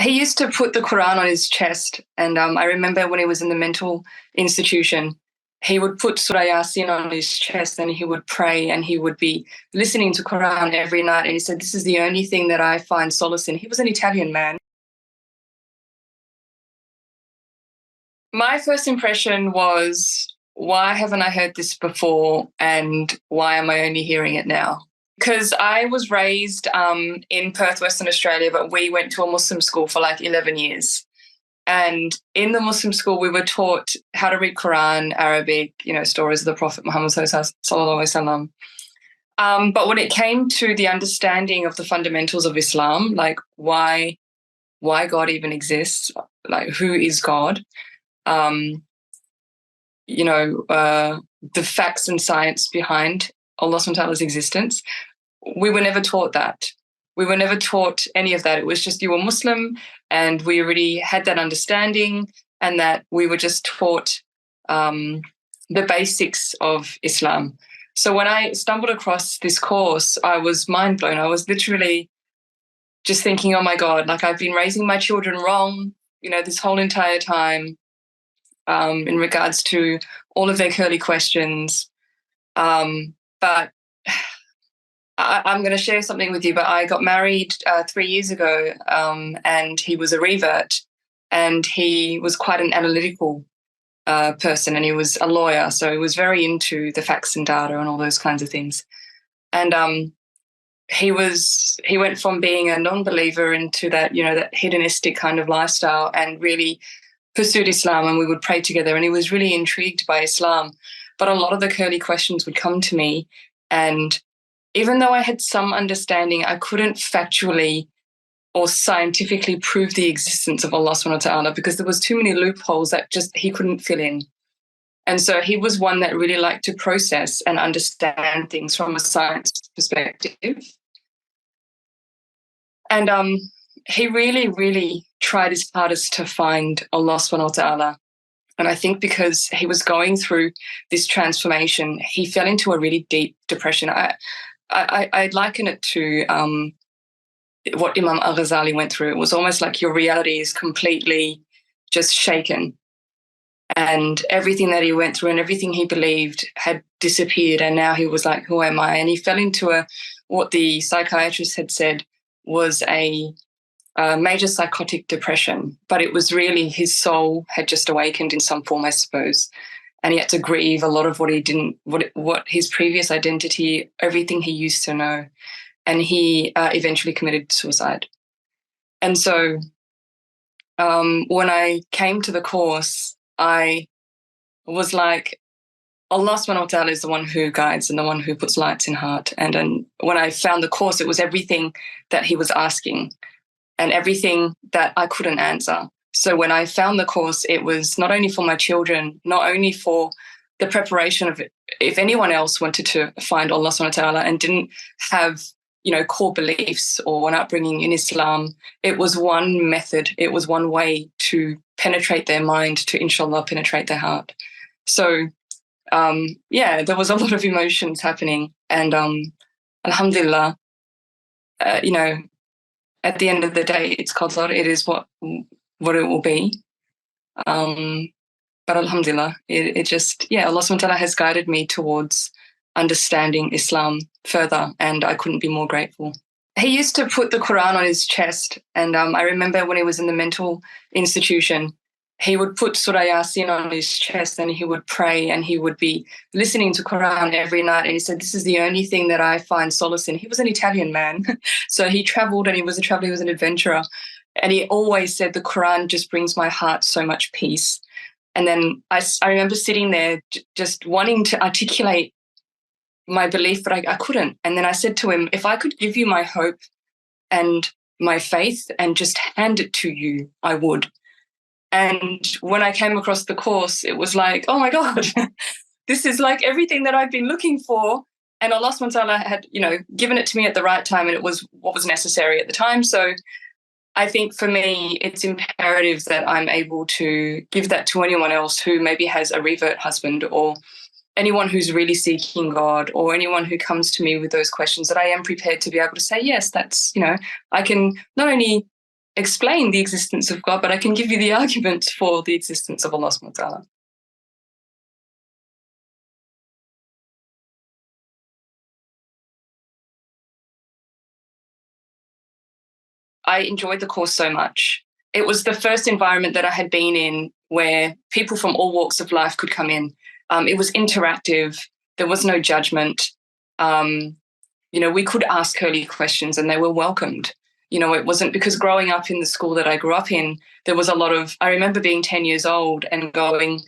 He used to put the Quran on his chest, and I remember when he was in the mental institution, he would put Suraya on his chest, and he would pray, and he would be listening to Quran every night. And he said, "This is the only thing that I find solace in." He was an Italian man. My first impression was, why haven't I heard this before, and why am I only hearing it now? Because I was raised in Perth, Western Australia, but we went to a Muslim school for like 11 years. And in the Muslim school, we were taught how to read Quran, Arabic, stories of the Prophet Muhammad Sallallahu Alaihi Wasallam. But when it came to the understanding of the fundamentals of Islam, like why God even exists, like who is God, um, the facts and science behind Allah subhanahu wa ta'ala's existence, we were never taught that. We were never taught any of that. It was just you were Muslim and we already had that understanding, and that we were just taught the basics of Islam. So when I stumbled across this course, I was mind blown. I was literally just thinking, oh my God, like I've been raising my children wrong, this whole entire time in regards to all of their curly questions. But I'm going to share something with you, but I got married 3 years ago, and he was a revert, and he was quite an analytical person, and he was a lawyer, so he was very into the facts and data and all those kinds of things. And he went from being a non-believer into that, that hedonistic kind of lifestyle, and really pursued Islam, and we would pray together, and he was really intrigued by Islam. But a lot of the curly questions would come to me, and even though I had some understanding, I couldn't factually or scientifically prove the existence of Allah subhanahu wa ta'ala, because there was too many loopholes that just he couldn't fill in. And so he was one that really liked to process and understand things from a science perspective. And he really, really tried his hardest to find Allah subhanahu wa ta'ala. And I think because he was going through this transformation, he fell into a really deep depression. I liken it to what Imam al-Ghazali went through. It was almost like your reality is completely just shaken, and everything that he went through and everything he believed had disappeared, and now he was like, who am I? And he fell into what the psychiatrist had said was a major psychotic depression, but it was really his soul had just awakened in some form, I suppose. And he had to grieve a lot of what his previous identity, everything he used to know. And he eventually committed suicide. And so when I came to the course, I was like, Allah subhanahu wa ta'ala is the one who guides and the one who puts lights in heart. And when I found the course, it was everything that he was asking and everything that I couldn't answer. So when I found the course, it was not only for my children, not only for the preparation of it, if anyone else wanted to find Allah subhanahu wa ta'ala and didn't have, core beliefs or an upbringing in Islam, it was one method, it was one way to penetrate their mind, to inshallah penetrate their heart. So, there was a lot of emotions happening, and alhamdulillah, at the end of the day, it's qadar, it is what it will be. But alhamdulillah, it just, Allah subhanahu wa ta'ala has guided me towards understanding Islam further, and I couldn't be more grateful. He used to put the Quran on his chest, and I remember when he was in the mental institution, he would put Suraya on his chest, and he would pray, and he would be listening to Quran every night, and he said, this is the only thing that I find solace in. He was an Italian man, so he travelled, and he was a traveller, he was an adventurer, and he always said, the Quran just brings my heart so much peace. And then I remember sitting there just wanting to articulate my belief, but I couldn't. And then I said to him, if I could give you my hope and my faith and just hand it to you, I would. And when I came across the course, it was like, oh my God, this is like everything that I've been looking for. And Allah subhanahu wa ta'ala had, given it to me at the right time, and it was what was necessary at the time. So I think for me, it's imperative that I'm able to give that to anyone else who maybe has a revert husband, or anyone who's really seeking God, or anyone who comes to me with those questions, that I am prepared to be able to say, yes, that's, I can not only explain the existence of God, but I can give you the arguments for the existence of Allah subhanahu wa ta'ala. I enjoyed the course so much. It was the first environment that I had been in where people from all walks of life could come in. It was interactive. There was no judgment. We could ask curly questions and they were welcomed. It wasn't because growing up in the school that I grew up in, there was a lot of, I remember being 10 years old and going,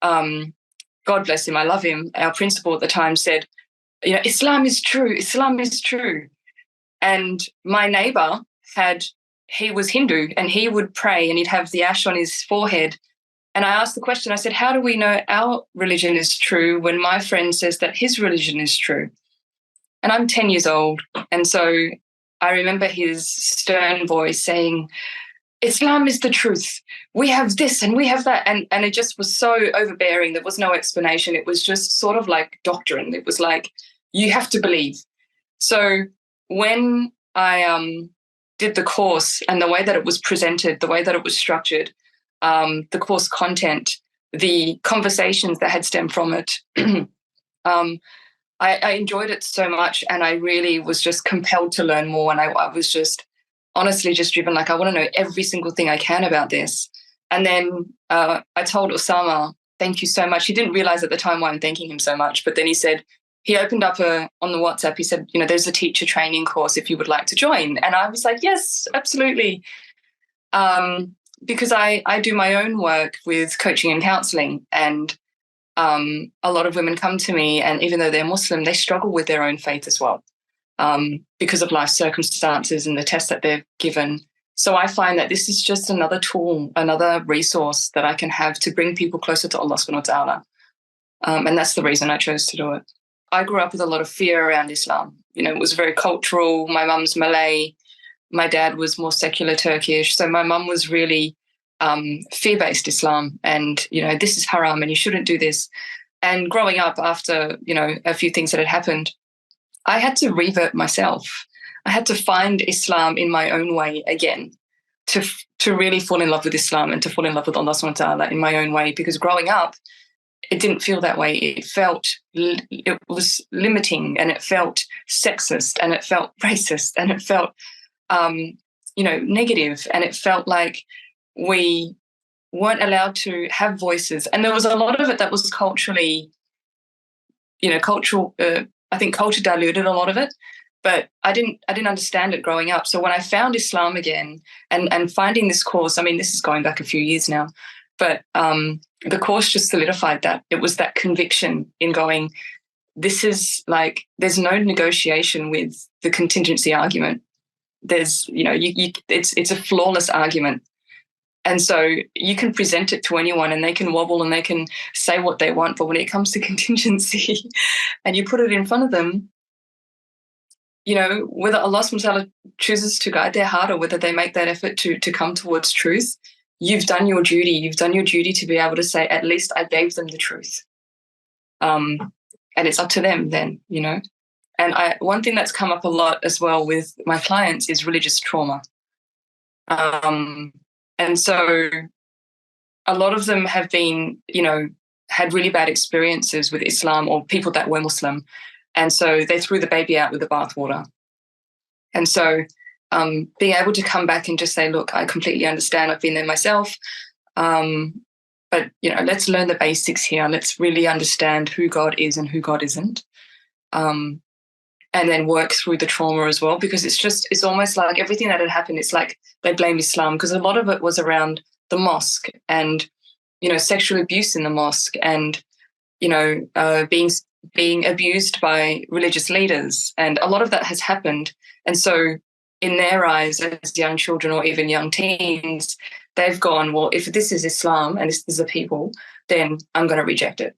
God bless him, I love him. Our principal at the time said, Islam is true, Islam is true. And my neighbor he was Hindu and he would pray and he'd have the ash on his forehead. And I asked the question, I said, how do we know our religion is true when my friend says that his religion is true? And I'm 10 years old. And so I remember his stern voice saying, Islam is the truth. We have this and we have that. And it just was so overbearing. There was no explanation. It was just sort of like doctrine. It was like, you have to believe. So when I did the course and the way that it was presented, the way that it was structured, the course content, the conversations that had stemmed from it, I enjoyed it so much and I really was just compelled to learn more. And I was just honestly just driven, like, I want to know every single thing I can about this. And then I told Osama, thank you so much. He didn't realize at the time why I'm thanking him so much. But then he opened up on the WhatsApp, he said, there's a teacher training course if you would like to join. And I was like, yes, absolutely. Because I do my own work with coaching and counseling, and a lot of women come to me, and even though they're Muslim, they struggle with their own faith as well, because of life circumstances and the tests that they're given. So I find that this is just another tool, another resource that I can have to bring people closer to Allah subhanahu wa ta'ala. And that's the reason I chose to do it. I grew up with a lot of fear around Islam. It was very cultural. My mum's Malay. My dad was more secular Turkish. So my mum was really fear-based Islam, and, this is haram and you shouldn't do this. And growing up after, a few things that had happened, I had to revert myself. I had to find Islam in my own way again, to really fall in love with Islam and to fall in love with Allah subhanahu wa ta'ala in my own way, because growing up, it didn't feel that way. It was limiting, and it felt sexist, and it felt racist, and it felt, negative, and it felt like we weren't allowed to have voices. And there was a lot of it that was culturally, I think culture diluted a lot of it, but I didn't understand it growing up. So when I found Islam again and finding this course, I mean, this is going back a few years now, but the course just solidified that. It was that conviction in going, this is like, there's no negotiation with the contingency argument. There's, it's a flawless argument. And so you can present it to anyone and they can wobble and they can say what they want. But when it comes to contingency and you put it in front of them, whether Allah subhanahu wa ta'ala chooses to guide their heart or whether they make that effort to come towards truth, you've done your duty. You've done your duty to be able to say, at least I gave them the truth. And it's up to them then, And one thing that's come up a lot as well with my clients is religious trauma. And so a lot of them have been, had really bad experiences with Islam or people that were Muslim. And so they threw the baby out with the bathwater. And so being able to come back and just say, look, I completely understand. I've been there myself. But, let's learn the basics here. Let's really understand who God is and who God isn't. And then work through the trauma as well, because it's almost like everything that had happened, it's like they blame Islam, because a lot of it was around the mosque and, sexual abuse in the mosque and, being abused by religious leaders. And a lot of that has happened. And so in their eyes as young children or even young teens, they've gone, well, if this is Islam and this is a people, then I'm going to reject it.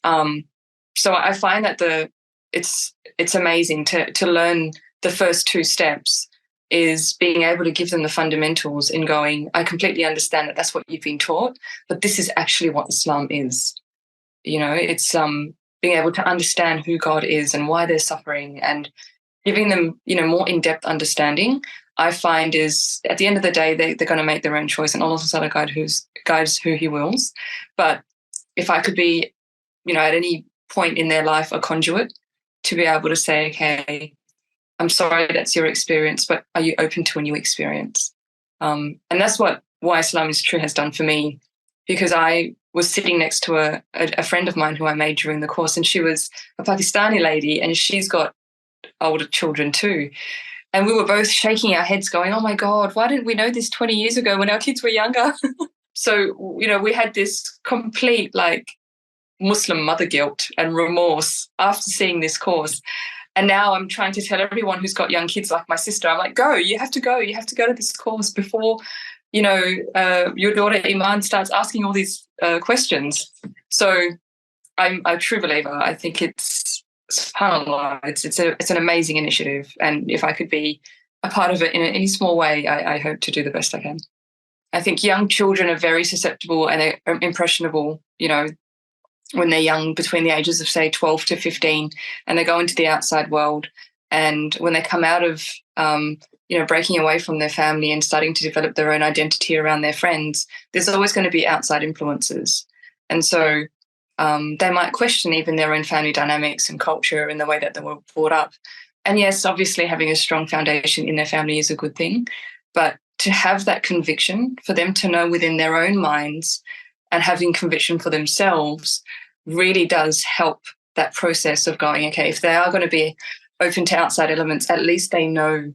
So I find that it's amazing to learn the first two steps is being able to give them the fundamentals in going, I completely understand that that's what you've been taught, but this is actually what Islam is. It's being able to understand who God is and why they're suffering and giving them, more in-depth understanding I find is at the end of the day, they're going to make their own choice, and Allah Subhanahu wa Ta'ala guides who He wills. But if I could be, at any point in their life, a conduit to be able to say, okay, I'm sorry that's your experience, but are you open to a new experience? And that's what Why Islam is True has done for me, because I was sitting next to a friend of mine who I made during the course, and she was a Pakistani lady, and she's got older children too. And we were both shaking our heads going, oh my God, why didn't we know this 20 years ago when our kids were younger? So, we had this complete Muslim mother guilt and remorse after seeing this course. And now I'm trying to tell everyone who's got young kids like my sister, I'm like, go, you have to go to this course before, your daughter Iman starts asking all these questions. So I'm a true believer. I think subhanAllah, it's an amazing initiative. And if I could be a part of it in any small way, I hope to do the best I can. I think young children are very susceptible and they're impressionable, when they're young, between the ages of, say, 12 to 15, and they go into the outside world. And when they come out of, breaking away from their family and starting to develop their own identity around their friends, there's always going to be outside influences. And so they might question even their own family dynamics and culture and the way that they were brought up. And yes, obviously having a strong foundation in their family is a good thing, but to have that conviction, for them to know within their own minds and having conviction for themselves really does help that process of going, okay, if they are going to be open to outside elements, at least they know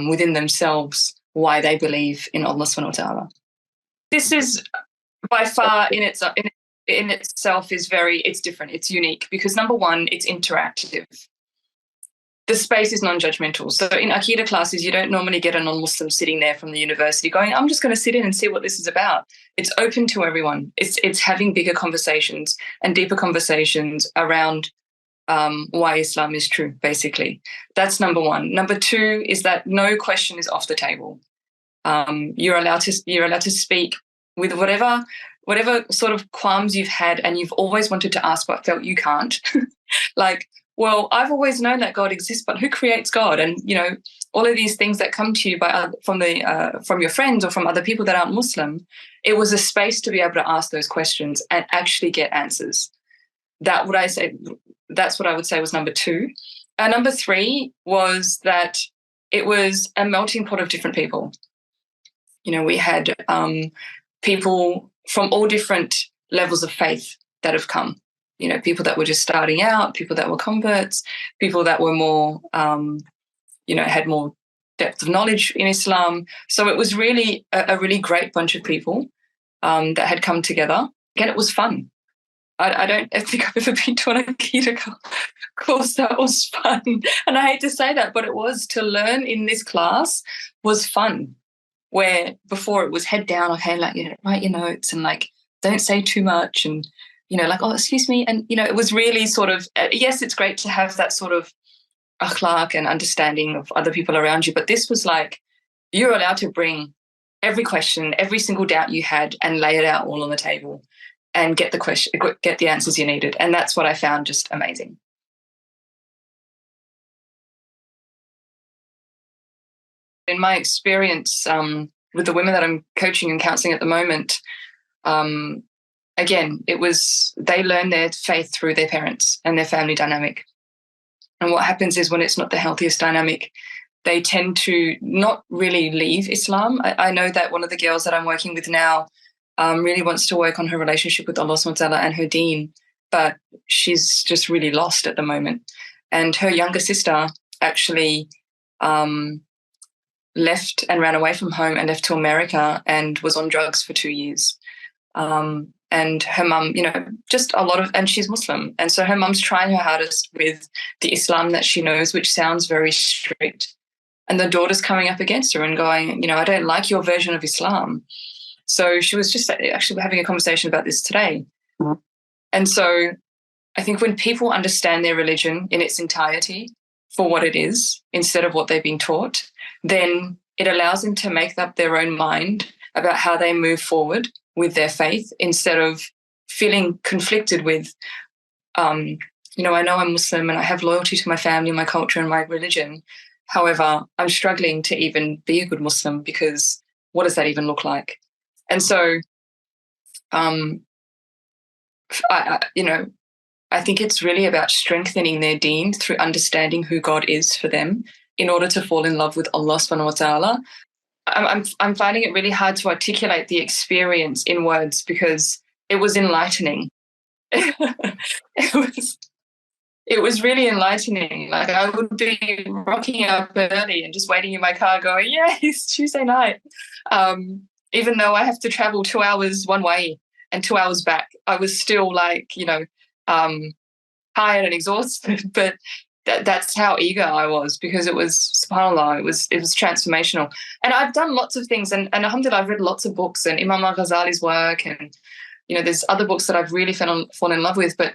within themselves why they believe in Allah subhanahu wa ta'ala. This is by far in itself it's different, it's unique, because number one, it's interactive. The space is non-judgmental. So in Akida classes, you don't normally get a non-Muslim sitting there from the university going, I'm just going to sit in and see what this is about. It's open to everyone. It's having bigger conversations and deeper conversations around why Islam is true, basically. That's number one. Number two is that no question is off the table. You're allowed to speak with whatever sort of qualms you've had and you've always wanted to ask but felt you can't. Well, I've always known that God exists, but who creates God? And, all of these things that come to you from your friends or from other people that aren't Muslim, it was a space to be able to ask those questions and actually get answers. That's what I would say was number two. And number three was that it was a melting pot of different people. We had people from all different levels of faith that have come. People that were just starting out, people that were converts, people that were more, had more depth of knowledge in Islam. So it was really a really great bunch of people that had come together. Again, it was fun. I don't think I've ever been to an Akida course that was fun. And I hate to say that, but it was. To learn in this class was fun, where before it was head down, okay, write your notes and don't say too much and, oh, excuse me. And, it was really sort of, yes, it's great to have that sort of akhlaq and understanding of other people around you. But this was you're allowed to bring every question, every single doubt you had and lay it out all on the table and get the answers you needed. And that's what I found just amazing. In my experience with the women that I'm coaching and counselling at the moment, again, they learn their faith through their parents and their family dynamic. And what happens is when it's not the healthiest dynamic, they tend to not really leave Islam. I know that one of the girls that I'm working with now really wants to work on her relationship with Allah subhanahu wa ta'ala and her deen, but she's just really lost at the moment. And her younger sister actually left and ran away from home and left to America and was on drugs for 2 years. And her mum, just a lot of, and she's Muslim. And so her mum's trying her hardest with the Islam that she knows, which sounds very strict. And the daughter's coming up against her and going, I don't like your version of Islam. So she was just actually having a conversation about this today. Mm-hmm. And so I think when people understand their religion in its entirety for what it is, instead of what they've been taught, then it allows them to make up their own mind about how they move forward with their faith, instead of feeling conflicted with, I know I'm Muslim and I have loyalty to my family, my culture and my religion, However, I'm struggling to even be a good Muslim because what does that even look like? And so, um, I think it's really about strengthening their deen through understanding who God is for them in order to fall in love with Allah subhanahu wa ta'ala. I'm finding it really hard to articulate the experience in words because it was enlightening. it was it was really enlightening. Like I would be rocking up early and just waiting in my car going, yeah, it's Tuesday night. Even though I have to travel 2 hours one way and 2 hours back, I was still like, um, tired and exhausted. But that's how eager I was because it was, subhanAllah, it was transformational. And I've done lots of things and alhamdulillah, I've read lots of books and Imam al-Ghazali's work and, there's other books that I've really fallen in love with, but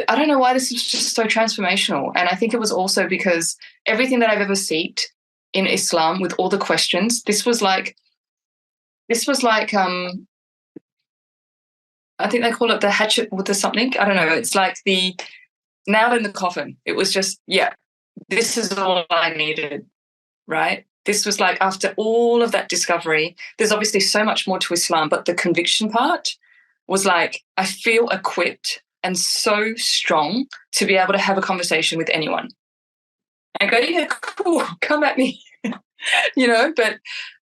I don't know why this was just so transformational. And I think it was also because everything that I've ever sought in Islam with all the questions, this was like I think they call it the hatchet with the something. I don't know. It's like the nail in the coffin. It was just, yeah, this is all I needed, right? This was like after all of that discovery, there's obviously so much more to Islam, but the conviction part was like, I feel equipped and so strong to be able to have a conversation with anyone. And go, yeah, cool, come at me, but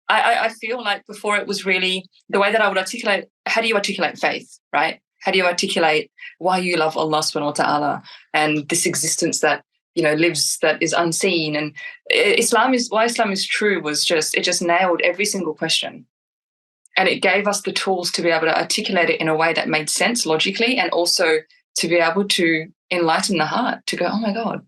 I feel like before it was really the way that I would articulate, how do you articulate faith, right? How do you articulate why you love Allah subhanahu wa ta'ala and this existence that, lives, that is unseen? And why Islam is true was it just nailed every single question. And it gave us the tools to be able to articulate it in a way that made sense logically and also to be able to enlighten the heart to go, oh my God,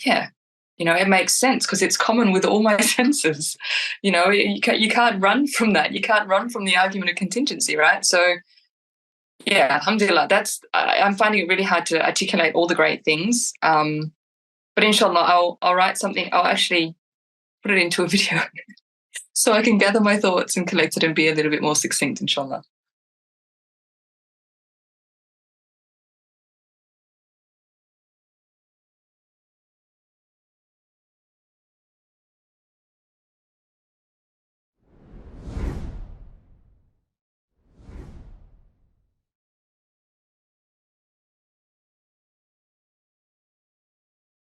yeah, it makes sense because it's common with all my senses. You can't run from that. You can't run from the argument of contingency, right? So, yeah, alhamdulillah, I'm finding it really hard to articulate all the great things. But inshallah, I'll write something. I'll actually put it into a video so I can gather my thoughts and collect it and be a little bit more succinct, inshallah.